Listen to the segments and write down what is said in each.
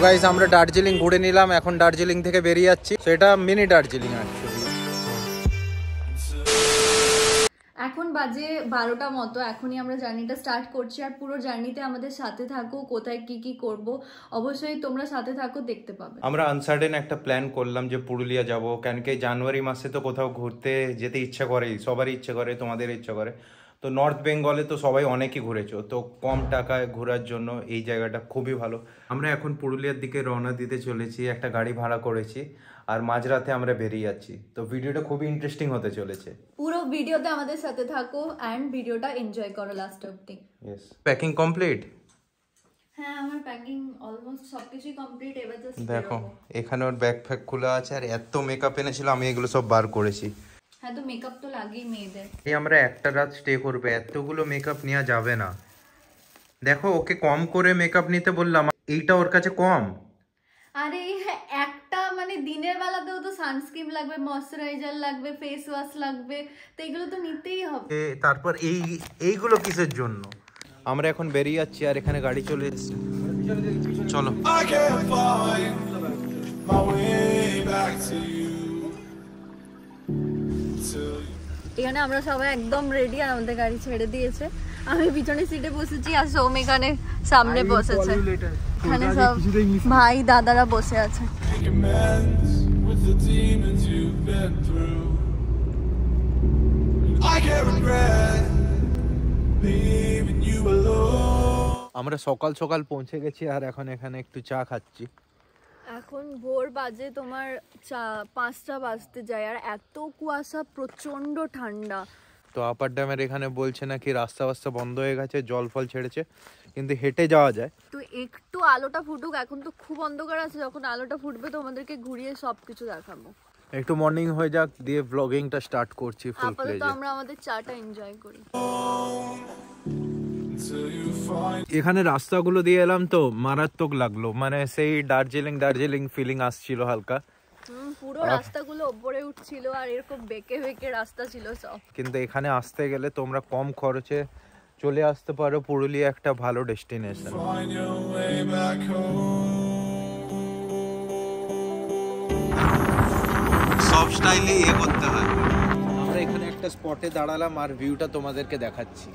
Guys আমরা দার্জিলিং ঘুরে নিলাম, এখন দার্জিলিং থেকে বেরিয়ে যাচ্ছি। সেটা মিনি দার্জিলিং অ্যাকচুয়ালি। এখন বাজে 12টা মতো, এখনই আমরা জার্নিটা স্টার্ট করছি। আর পুরো জার্নিতে আমাদের সাথে থাকো, কোথায় কি কি করব অবশ্যই তোমরা সাথে থাকো, দেখতে পাবে। আমরা আনসার্টেন একটা প্ল্যান করলাম যে পুরুলিয়া যাব, কেন কি জানুয়ারি মাসে তো কোথাও ঘুরতে যেতে ইচ্ছা করে, সবারই ইচ্ছা করে, তোমাদের ইচ্ছা করে। তো নর্থ বেঙ্গলে তো সবাই অনেকই ঘুরেছো, তো কম টাকায় ঘোরার জন্য এই জায়গাটা খুবই ভালো। আমরা এখন পুরুলিয়ার দিকে রওনা দিতে চলেছি, একটা গাড়ি ভাড়া করেছি আর মাঝরাতে আমরা বেরিয়ে যাচ্ছি। তো ভিডিওটা খুবই ইন্টারেস্টিং হতে চলেছে, পুরো ভিডিওতে আমাদের সাথে থাকো এন্ড ভিডিওটা এনজয় করো লাস্ট অবধি। ইয়েস। Packing complete? হ্যাঁ আমার প্যাকিং অলমোস্ট সবকিছুই কমপ্লিট। এবার জাস্ট দেখো এখানে ওর ব্যাগ ফ্যাগ খোলা আছে, আর এত মেকআপ এনেছিল, আমি এগুলো সব বার করেছি। হ্যাঁ তো মেকআপ তো লাগেই মেয়েদের। এই আমরা একটা রাত স্টে করবে, এতগুলো মেকআপ নেওয়া যাবে না। দেখো ওকে কম করে মেকআপ নিতে বললাম, এইটা ওর কাছে কম। আরে একটা মানে দিনের বেলাতেও তো সানস্ক্রিন লাগবে, ময়শ্চারাইজার লাগবে, ফেস ওয়াশ লাগবে, তো এগুলো তো নিতেই হবে। তারপর এইগুলো কিসের জন্য? আমরা এখন বেরিয়ে যাচ্ছি আর এখানে গাড়ি চলে এসেছে, চলো। এখানে আমরা সবাই একদম রেডি আর আমাদের গাড়ি ছেড়ে দিয়েছে। আমি পিছনে সিটে বসেছি আর সৌম এখানে সামনে বসেছে। এখানে সব ভাই দাদারা বসে আছে। আমরা সকাল সকাল পৌঁছে গেছি আর এখন এখানে একটু চা খাচ্ছি। এখন ভোর বাজে তোমার 5টা বাজতে যায় আর এত কুয়াশা, প্রচন্ড ঠান্ডা। তো আপার ড্যামের এখানে বলছে নাকি রাস্তা বাস্তা বন্ধ হয়ে গেছে, জল ফল ছেড়েছে, কিন্তু হেঁটে যাওয়া যায়। তো একটু আলোটা ফুটুক, এখন তো খুব অন্ধকার আছে, যখন আলোটা ফুটবে তোমাদেরকে ঘুরিয়ে সবকিছু দেখাবো। একটু মর্নিং হয়ে যাক, দিয়ে ব্লগিংটা স্টার্ট করছি ফুল প্লেজে। আপাতত আমরা আমাদের চাটা এনজয় করি। এখানে রাস্তাগুলো দিয়ে এলাম তো মারাত্মক লাগলো, মানে সেই দার্জিলিং ফিলিং আসছিল হালকা। পুরো রাস্তাগুলো উপরে উঠছিল আর এরকম বেঁকে বেঁকে রাস্তা ছিল সব। কিন্তু এখানে আসতে গেলে তোমরা কম খরচে চলে আসতে পারো, পুরুলিয়া একটা ভালো ডেস্টিনেশন। সব স্টাইলে করতে হয়। আমরা এখানে একটা স্পটে দাঁড়ালাম আর ভিউটা তোমাদেরকে দেখাচ্ছি।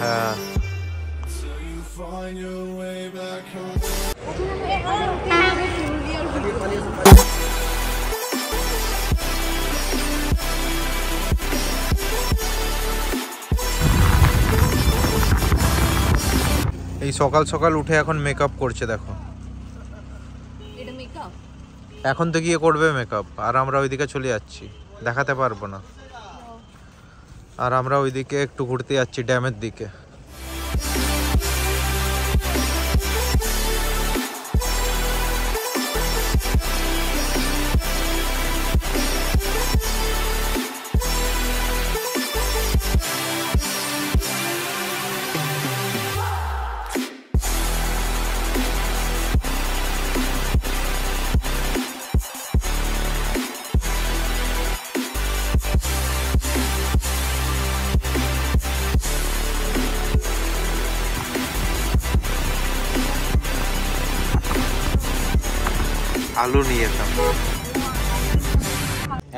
হ্যাঁ এই সকাল সকাল উঠে এখন মেকআপ করছে, দেখো। এটা মেকআপ এখন তো গিয়ে করবে মেকআপ, আর আমরা ওইদিকে চলে যাচ্ছি, দেখাতে পারবো না। আর আমরা ওইদিকে একটু ঘুরতে যাচ্ছি ড্যামের দিকে। আলু নিয়ে এলাম।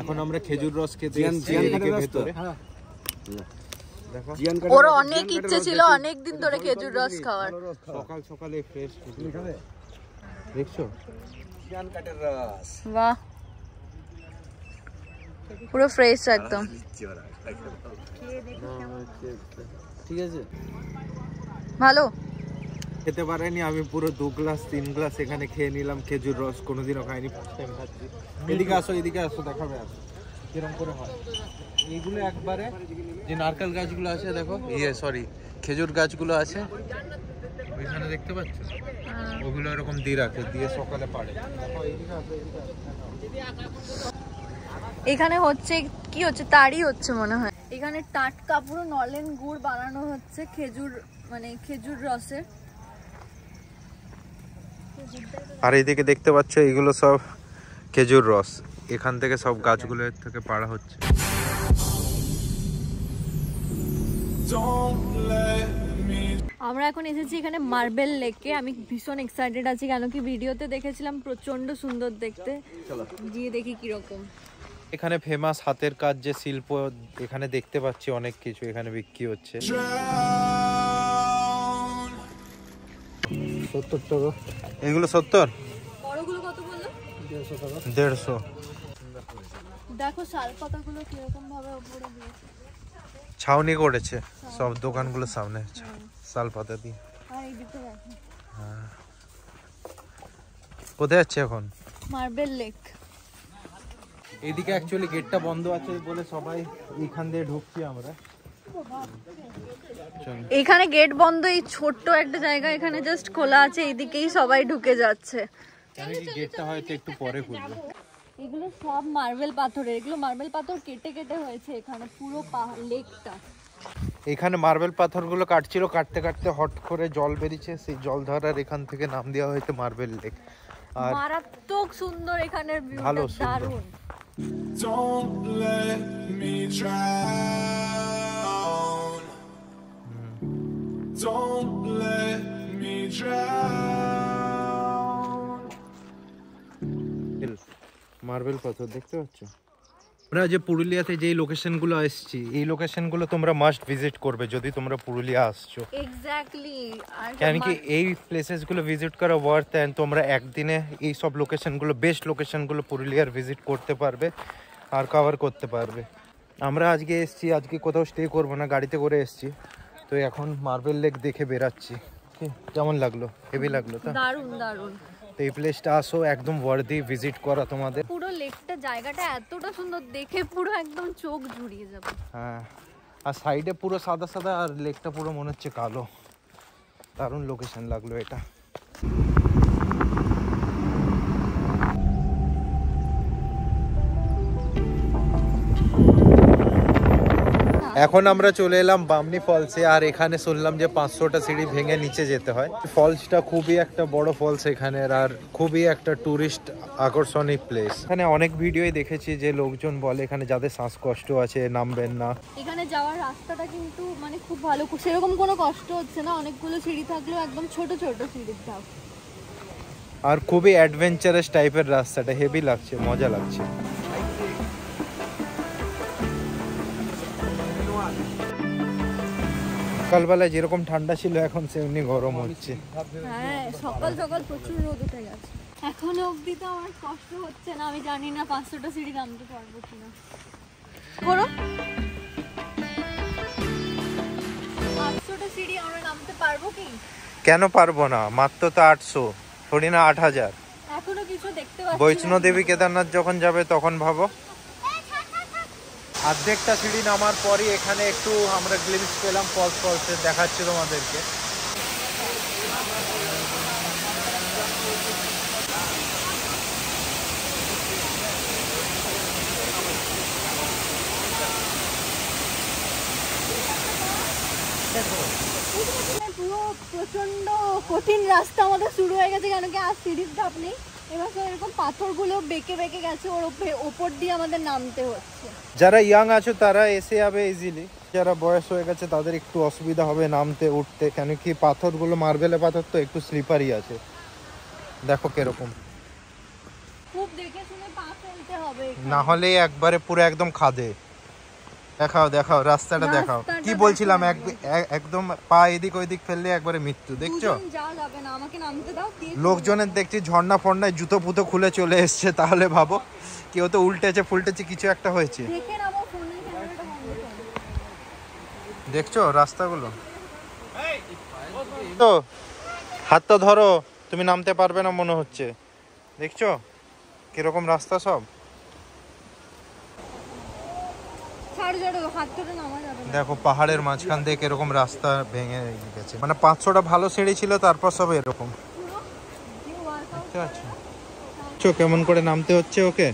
এখন আমরা খেজুর রস খেতে ভেতরে। ওর অনেক ইচ্ছে ছিল অনেক দিন ধরে খেজুর রস খাওয়ার। সকাল সকালে ফ্রেশ দেখছো, জিয়ান কাঠের রস। বাহ, পুরো ফ্রেশ একদম। ঠিক আছে, ভালো। খেতে পারেনি আমি, পুরো 2 গ্লাস 3 গ্লাস এখানে খেয়ে নিলাম খেজুর রস, কোনোদিনও খাইনি, ফার্স্ট টাইম খাচ্ছি। এদিকে আসো দেখাবে আসো কিরকম করে হয় এইগুলো। একবারে যে নারকেল গাছগুলো আছে দেখো, সরি খেজুর গাছগুলো আছে ওইখানে দেখতে পাচ্ছ, ওগুলো এরকম দিয়ে রাখে, দিয়ে সকালে পাড়ে। এখানে হচ্ছে কি হচ্ছে, তাড়ি হচ্ছে মনে হয়। এখানে টাটকা পুরো নলেন গুড় বানানো হচ্ছে খেজুর, মানে খেজুর রসে। আর এইদিকে দেখতে পাচ্ছ এগুলো সব খেজুর রস, এখান থেকে সব গাছগুলো থেকে পাড়া হচ্ছে। আমরা এখন এসেছি এখানে মার্বেল লেকে। আমি ভীষণ এক্সাইটেড আছি, কেন কি ভিডিওতে দেখেছিলাম প্রচন্ড সুন্দর দেখতে, গিয়ে দেখি কিরকম। এখানে ফেমাস হাতের কাজ যে শিল্প, এখানে দেখতে পাচ্ছি অনেক কিছু এখানে বিক্রি হচ্ছে। 70 টাকা এগুলো। 70 বড়গুলো কত বললো? 150। দেখো শাল পাতাগুলো কিরকম ভাবে উপরে দিয়েছে, ছাউনি করেছে সব দোকানগুলোর সামনে শাল পাতা দিয়ে। আর এই দিকে দেখো। হ্যাঁ, কোথায় যাচ্ছে এখন? Marble lake. এইদিকে অ্যাকচুয়ালি গেটটা বন্ধ আছে বলে সবাই এইখান দিয়ে ঢুকছি আমরা। এখানে গেট বন্ধ, এই ছোট্ট একটা জায়গা এখানে জাস্ট খোলা আছে, এইদিকেই সবাই ঢুকে যাচ্ছে। গেটটা হয়তো একটু পরে খুলবে। এগুলো সব মার্বেল পাথরের, এগুলো মার্বেল পাথর কেটে কেটে হয়েছে এখানে পুরো লেকটা। এখানে মার্বেল পাথরগুলো কাটছিল, কাটতে কাটতে হট করে জল বেরিয়েছে, সেই জল ধরার এখান থেকে নাম দেওয়া হয়েছে মার্বেল লেক। আর মারাত্মক সুন্দর এখানের ভিউটা, ভালো দারুণ। Don't let me drown. Don't let me drown. Marble পাথর দেখতে পাচ্ছ? আমরা যে পুরুলিয়াতে যেই লোকেশনগুলো আসছি, এই লোকেশনগুলো তোমরা মাস্ট ভিজিট করবে যদি তোমরা পুরুলিয়া আসছো। এক্স্যাক্টলি। আর কেন কি এই প্লেসেসগুলো ভিজিট করা ওয়ার্থ, এন্ড তোমরা একদিনে এই সব লোকেশনগুলো, বেস্ট লোকেশনগুলো পুরুলিয়ার ভিজিট করতে পারবে আর কভার করতে পারবে। আমরা আজকে এসছি, আজকে কোথাও স্টে করবো না, গাড়িতে করে এসছি। তো এখন মার্বেল লেক দেখে বেরাচ্ছি। কেমন লাগলো? হেভি লাগলো তো? দারুণ দারুণ। তো এই প্লেসটা আসো, একদম ওয়ার্দি ভিজিট করা তোমাদের। পুরো লেকটা, জায়গাটা এতটা সুন্দর দেখে পুরো একদম চোখ জুড়িয়ে যাবে। হ্যাঁ, আর সাইডে পুরো সাদা সাদা আর লেকটা পুরো মনে হচ্ছে কালো। দারুণ লোকেশন লাগলো এটা। এখন আমরা চলে এলাম বামনি ফলসে। আর এখানে শুনলাম যে 500টা সিঁড়ি ভেঙে নিচে যেতে হয়। ফলসটা খুবই একটা বড় ফলস এখানের, আর খুবই একটা টুরিস্ট আকর্ষণীয় প্লেস। এখানে অনেক ভিডিওই দেখেছি যে লোকজন বলে এখানে যাদের শ্বাসকষ্ট আছে নামবেন না। এখানে যাওয়ার রাস্তাটা কিন্তু মানে খুব ভালো, সেরকম কোনো কষ্ট হচ্ছে না, অনেকগুলো সিঁড়ি থাকলেও একদম ছোট ছোট সিঁড়ির ধাপ। আর খুবই অ্যাডভেঞ্চারাস টাইপের রাস্তাটা, হেভি লাগছে, মজা লাগছে। সকালবেলায় যেরকম ঠান্ডা ছিল এখন সেমনি গরম হচ্ছে। হ্যাঁ, সকাল সকাল প্রচুর রোদ উঠে গেছে। এখনো অবধি তো আমার কষ্ট হচ্ছে না, আমি জানি না 500টা সিঁড়ি নামতে পারবো কিনা। করো 500টা সিঁড়ি আমরা নামতে পারবো কি? কেন পারবো না? মাত্র তো 800, থোড়ি না 8000। এখনো কিছু দেখতে পাচ্ছি না। বৈষ্ণো দেবী কেদারনাথ যখন যাবে তখন ভাবো। অর্ধেকটা সিঁড়ি নামার পরই এখানে একটু আমরা গ্লিম্পস পেলাম ফলসে, দেখাচ্ছি তোমাদেরকে। পুরো প্রচন্ড কঠিন রাস্তা আমাদের শুরু হয়ে গেছে, কেন কি আর সিঁড়ির ধাপ নেই। এবার তো এরকম পাথরগুলো বেঁকে বেঁকে গেছে, ওর ওপর দিয়ে আমাদের নামতে হচ্ছে। যারা ইয়াং আছো তারা এসে যাবে ইজিলি, যারা বয়স হয়ে গেছে তাদের একটু অসুবিধা হবে নামতে উঠতে, কেন কি পাথরগুলো মার্বেলের পাথর তো একটু স্লিপারি আছে। দেখো কিরকম, খুব দেখে শুনে পা ফেলতে হবে, না হলে একবারে পুরো একদম খাদে। দেখাও দেখাও রাস্তাটা দেখাও। কি বলছিলাম, একদম পা এদিক ওইদিক ফেললে একবারে মৃত্যু। দেখছো যাবে না, আমাকে নামতে দাও। লোকজনের দেখছি ঝর্ণা ফর্ণায় জুতো পুতো খুলে চলে এসছে, তাহলে ভাবো কেউ তো উল্টেছে ফুলটেছে, কিছু একটা হয়েছে। দেখছো রাস্তাগুলো, তো হাতটা ধরো, তুমি নামতে পারবে না মনে হচ্ছে। দেখছো কিরকম রাস্তা সব। দেখো পাহাড়ের মাঝখান দিয়ে কিরকম রাস্তা ভেঙে গেছে, মানে 500টা ভালো সিঁড়ি ছিল, তারপর সব এরকম। দেখতে পাচ্ছ কেমন করে নামতে হচ্ছে ওকে।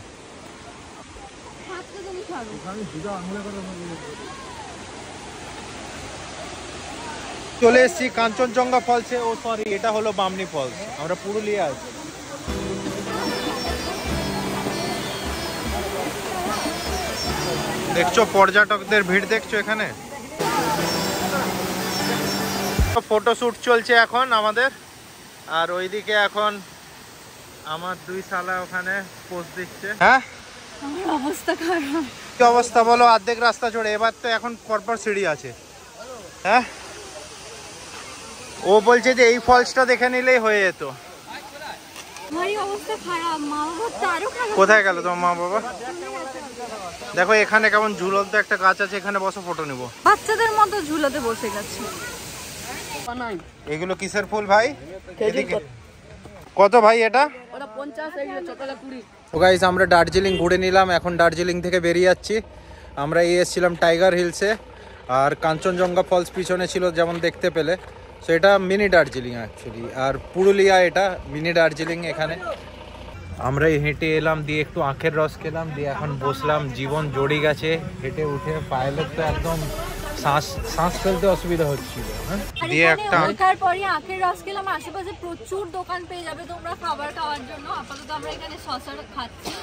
চলে এসেছি কাঞ্চনজঙ্ঘা ফলসে। ও সরি, এটা হলো বামনি ফলস। আমরা পুরুলিয়া আছি। দেখছো পর্যটকদের ভিড়, দেখছো এখানে। ফটোশুট চলছে এখন আমাদের। আর ওইদিকে এখন আমার দুই শালা ওখানে পোস্ট দিচ্ছে। হ্যাঁ, আমার অবস্থা খারাপ। কি অবস্থা বলো? অর্ধেক রাস্তা চড়ে, এবার তো এখন পরপর সিঁড়ি আছে। হ্যাঁ, ও বলছে যে এই ফলসটা দেখে নিলেই হয়ে যেত। ভাই অবস্থা খারাপ, মা বাবা তো আরো খারাপ। কোথায় গেল তোমার মা বাবা? দেখো এখানে কেমন ঝুলন্ত একটা গাছ আছে, এখানে বসো ফটো নিব। বাচ্চাদের মতো ঝুলাতে বসে গেছে। এগুলো কিসের ফুল ভাই? কত ভাই এটা? ওটা 50, এইগুলো ছোটটা 20। তো গাইস, আমরা দার্জিলিং ঘুরে নিলাম। এখন দার্জিলিং থেকে বেরিয়ে যাচ্ছি। আমরা এসেছিলাম টাইগার হিলসে, আর কাঞ্চনজঙ্ঘা ফলস পিছনে ছিল যেমন দেখতে পেলে। সো এটা মিনি দার্জিলিং অ্যাকচুয়ালি, আর পুরুলিয়া এটা মিনি দার্জিলিং। এখানে আমরা হেঁটে এলাম, দিয়ে একটু আখের রস খেলাম, দিয়ে এখন বসলাম। জীবন জড়িয়ে গেছে হেঁটে উঠে। পায়েলের তো একদম শ্বাস ফেলতে অসুবিধা হচ্ছিল। দিয়ে একটা ওঠার পরে আখের রস খেলাম। আশেপাশে প্রচুর দোকান পেয়ে যাবে তোমরা খাবার খাওয়ার জন্য। আপাতত আমরা এখানে শসা খাচ্ছি।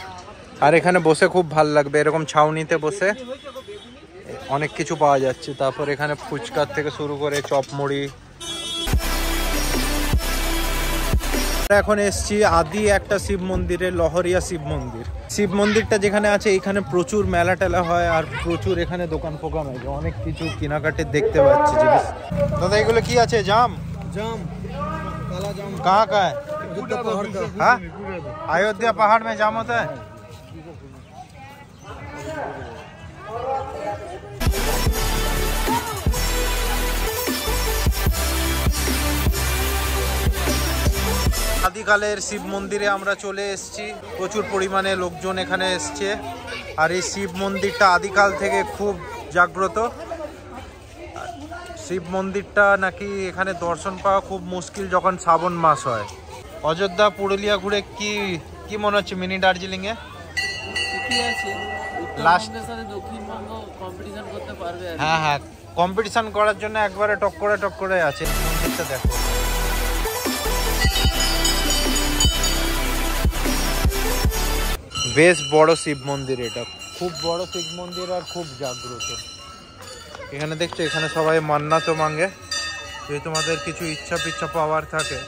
আর এখানে বসে খুব ভালো লাগবে, এরকম ছাউনিতে বসে অনেক কিছু পাওয়া যাচ্ছে। তারপর এখানে ফুচকার থেকে শুরু করে চপ মুড়ি। এখন এসছি আদি একটা শিব মন্দিরে, লহরিয়া শিব মন্দির। শিব মন্দিরটা যেখানে আছে এখানে প্রচুর মেলা টেলা হয়, আর প্রচুর এখানে দোকান ফোকান আছে, অনেক কিছু কেনাকাটির দেখতে পাচ্ছি জিনিস। দাদা এগুলো কি আছে? জাম? जाम, काला जाम। कहाँ का है? अयोध्या पहाड़ का। हाँ, अयोध्या पहाड़ में जाम होता है। আদিকালের শিব মন্দিরে আমরা চলে এসেছি। প্রচুর পরিমাণে লোকজন এখানে এসছে। আর এই শিব মন্দিরটা আদিকাল থেকে খুব জাগ্রত। শিব মন্দিরটা নাকি এখানে দর্শন পাওয়া খুব মুশকিল যখন শ্রাবণ মাস হয়। অযোধ্যা পুরুলিয়া ঘুরে কি মনে হচ্ছে মিনি দার্জিলিং এ? ঠিকই আছে, উত্তরবঙ্গের সাথে দক্ষিণবঙ্গ কম্পিটিশন করতে পারবে। হ্যাঁ হ্যাঁ, কম্পিটিশন করার জন্য একবারে টক করে আছে। মন্দিরটা দেখো, বেশ বড় শিব মন্দির। এটা খুব বড় শিব মন্দির আর খুব জাগ্রত। এখানে দেখছো, এখানে সবাই মান্নাতও মাঙ্গে, যদি তোমাদের কিছু ইচ্ছা পিচ্ছা পাওয়ার থাকে।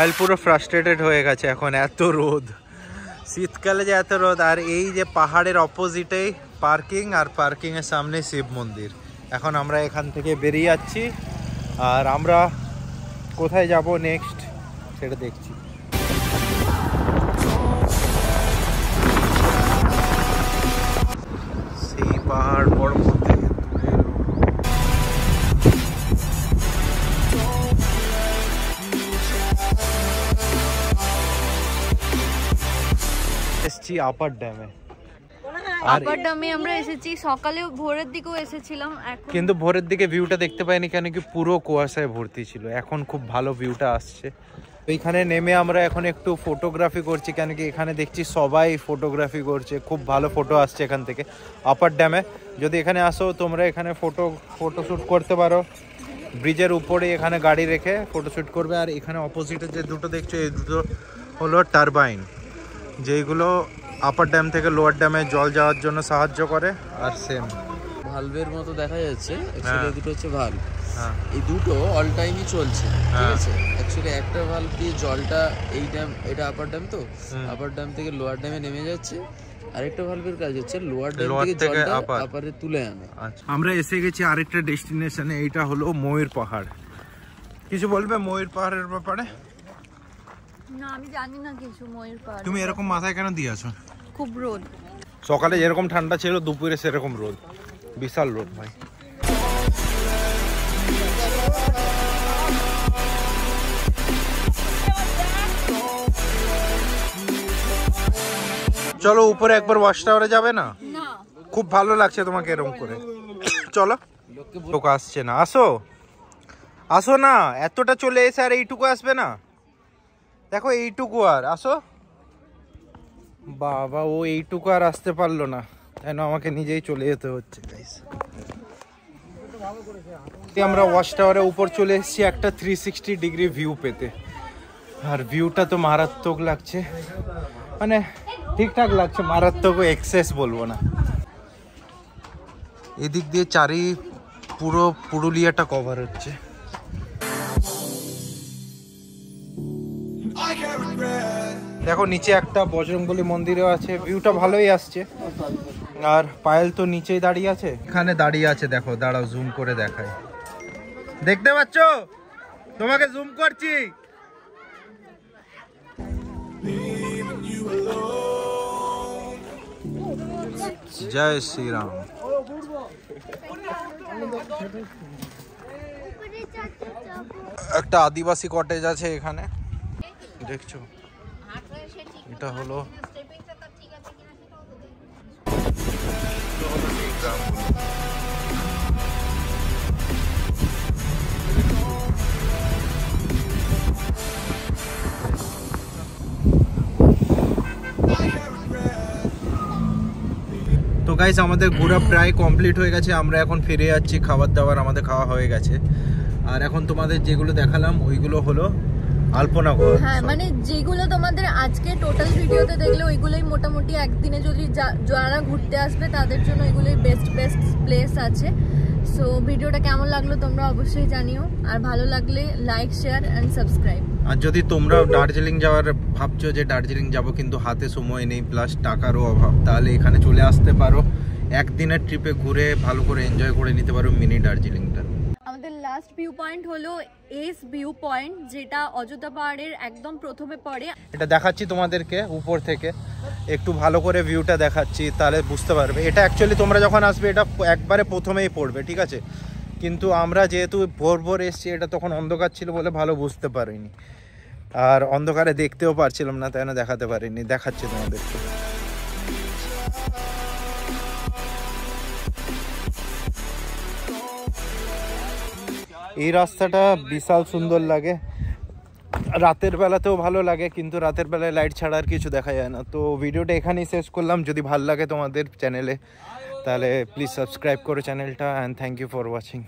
আইল পুরো ফ্রাস্ট্রেটেড হয়ে গেছে এখন, এত রোদ। শীতকালে যে এত রোদ, আর এই যে পাহাড়ের অপোজিটেই পার্কিং, আর পার্কিং এর সামনে শিব মন্দির। এখন আমরা এখান থেকে বেরিয়ে যাচ্ছি, আর আমরা কোথায় যাব নেক্সট সেটা দেখছি। সেই পাহাড় পর্বত থেকে দূরে এসছি আপার ড্যামে। আপার ড্যামে আমরা এসেছি সকালে, ভোরের দিকেও এসেছিলাম। কিন্তু ভোরের দিকে ভিউটা দেখতে পাইনি, কেন কি পুরো কুয়াশায় ভর্তি ছিল। এখন খুব ভালো ভিউটা আসছে। এইখানে নেমে আমরা এখন একটু ফটোগ্রাফি করছি, কেন কি এখানে দেখছি সবাই ফটোগ্রাফি করছে। খুব ভালো ফটো আসছে এখান থেকে আপার ড্যামে। যদি এখানে আসো তোমরা, এখানে ফটোশ্যুট করতে পারো। ব্রিজের উপরে এখানে গাড়ি রেখে ফটোশ্যুট করবে। আর এখানে অপোজিটে যে দুটো দেখছো, এই দুটো হলো টারবাইন, যেইগুলো আপার ড্যাম থেকে লোয়ার ড্যামে জল যাওয়ার জন্য সাহায্য করে। আর সেম ভালভের মতো দেখা যাচ্ছে, অ্যাকচুয়ালি এই দুটো হচ্ছে ভালভ। হ্যাঁ, এই দুটো অল টাইমই চলছে, ঠিক আছে। অ্যাকচুয়ালি একটা ভালভ দিয়ে জলটা এই ড্যাম, এটা আপার ড্যাম, তো আপার ড্যাম থেকে লোয়ার ড্যামে নেমে যাচ্ছে। আরেকটা ভালভের কাজ হচ্ছে লোয়ার ড্যাম থেকে জলটা আপারে তুলে আনে। আমরা এসে গেছি আরেকটা ডেস্টিনেশনে, এইটা হলো ময়ূর পাহাড়। কিছু বলবে ময়ূর পাহাড়ের ব্যাপারে? না, আমি জানি না কিছু ময়ূর পাহাড়। তুমি এরকম মাথায় কেন দিয়েছো? খুব রোদ। সকালে যেরকম ঠান্ডা ছিল, দুপুরে সেরকম রোদ, বিশাল রোদ ভাই। চলো উপরে একবার ওয়াচ টাওয়ারে যাবে না? না, খুব ভালো লাগছে তোমাকে এরকম করে। চলো, লোক আসছে না। আসো আসো না, এতটা চলে এসে আর এইটুকু আসবে না? দেখো এইটুকু, আর আসো। বাবা, ও এইটুকু আর আসতে পারলো না। কেন আমাকে নিজেই চলে যেতে হচ্ছে গাইস। আমরা ওয়াচ টাওয়ারের উপর চলে এসেছি একটা 360 ডিগ্রি ভিউ পেতে, আর ভিউটা তো মারাত্মক লাগছে, মানে ঠিকঠাক লাগছে, মারাত্মক এক্সেস বলবো না। এদিক দিয়ে পুরো পুরুলিয়াটা কভার হচ্ছে। দেখো নিচে একটা বজরংবলী মন্দিরও আছে, ভিউটা ভালোই আসছে। আর পায়েল তো নিচেই দাঁড়িয়ে আছে, এখানে দাঁড়িয়ে আছে, দেখো দাঁড়াও জুম করে দেখায়, দেখতে পাচ্ছ? তোমাকে জুম করছি। জয় শ্রীরাম। একটা আদিবাসী কটেজ আছে এখানে, দেখছো? এটা হলো তো গাইস, আমাদের ঘোরা প্রায় কমপ্লিট হয়ে গেছে। আমরা এখন ফিরে যাচ্ছি, খাবার দাবার আমাদের খাওয়া হয়ে গেছে। আর এখন তোমাদের যেগুলো দেখালাম ওইগুলো হলো আলপনা ঘর। হ্যাঁ, মানে যেগুলো তোমাদের আজকে টোটাল ভিডিওতে দেখলে ওইগুলোই মোটামুটি একদিনে যদি যারা ঘুরতে আসবে তাদের জন্য ওইগুলোই বেস্ট প্লেস আছে। সো ভিডিওটা কেমন লাগলো তোমরা অবশ্যই জানিও, আর ভালো লাগলে লাইক, শেয়ার এন্ড সাবস্ক্রাইব। আর যদি তোমরা দার্জিলিং যাওয়ার ভাবছো যে দার্জিলিং যাব কিন্তু হাতে সময় নেই প্লাস টাকারও অভাব, তাহলে এখানে চলে আসতে পারো, একদিনের ট্রিপে ঘুরে ভালো করে এনজয় করে নিতে পারো মিনি দার্জিলিংটা। আমাদের লাস্ট ভিউ পয়েন্ট হলো এস ভিউ পয়েন্ট, যেটা অযোধ্যা পাহাড়ের একদম প্রথমে পড়ে। এটা দেখাচ্ছি তোমাদেরকে উপর থেকে, একটু ভালো করে ভিউটা দেখাচ্ছি, তাহলে বুঝতে পারবে। এটা অ্যাকচুয়ালি তোমরা যখন আসবে এটা একবারে প্রথমেই পড়বে, ঠিক আছে? কিন্তু আমরা যেহেতু ভোর এসছি, এটা তখন অন্ধকার ছিল বলে ভালো বুঝতে পারিনি, আর অন্ধকারে দেখতেও পারছিলাম না, তাই না দেখাতে পারিনি। দেখাচ্ছি তোমাদেরকে। এই রাস্তাটা বিশাল সুন্দর লাগে, রাতের বেলাতেও ভালো লাগে, কিন্তু রাতের বেলায় লাইট ছাড়া আর কিছু দেখা যায় না। তো ভিডিওটা এখানেই শেষ করলাম। যদি ভালো লাগে তোমাদের চ্যানেলে, তাহলে প্লিজ সাবস্ক্রাইব করো চ্যানেলটা, and thank you for watching.